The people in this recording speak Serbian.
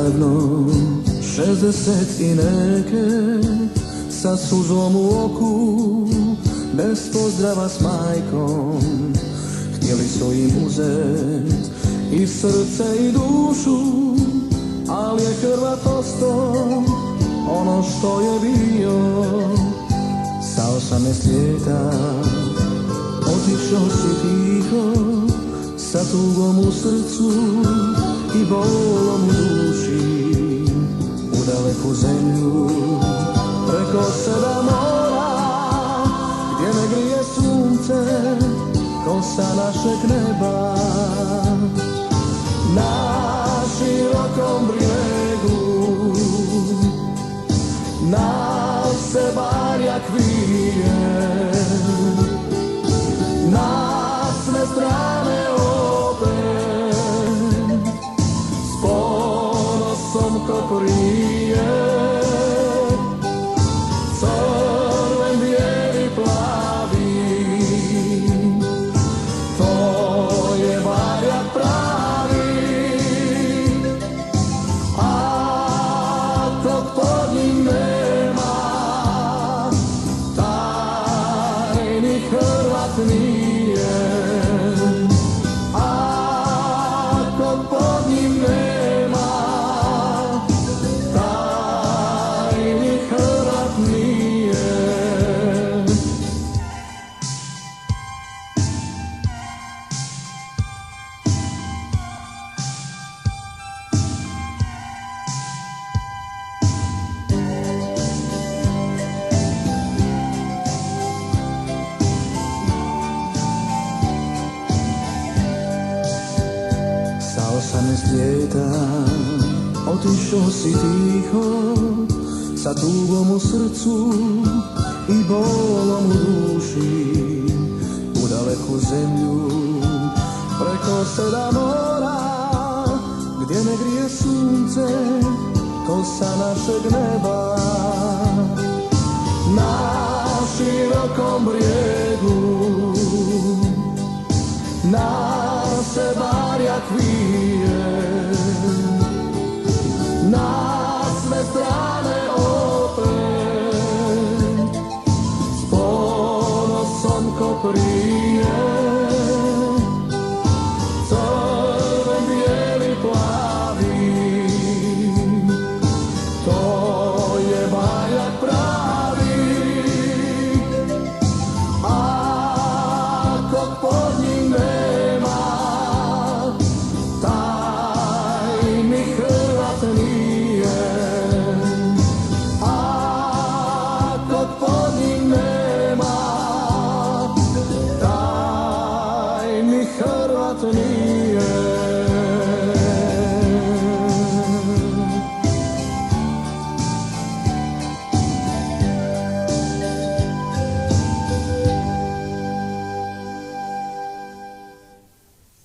davno, 60 i neke, sa suzom u oku, bez pozdrava s majkom. Htjeli su im uzet i srce i dušu, ali je Hrvat ostao ono što je bio. Sa 18 ljeta otišao si tiho, sa tugom u srcu i bolom u duši, u daleku zemlju, preko 7 mora, gdje ne grije sunce, ko sa našeg neba. Na širokom brijegu nas se barjak vije, na sve strane opet s ponosom ko prije. Crven, bijeli, plavi, to je barjak pravi, ako pod njim nema, taj ni Hrvat nije. Ako pod njim nema, taj ni Hrvat nije. Sa 18 ljeta otišao si tiho, sa tugom u srcu i bolom u duši, u daleku zemlju, preko 7 mora, gdje ne grije sunce, to sa našeg neba. Na širokom brijegu nas se barjak vije, na sve strane opet s ponosom ko prije.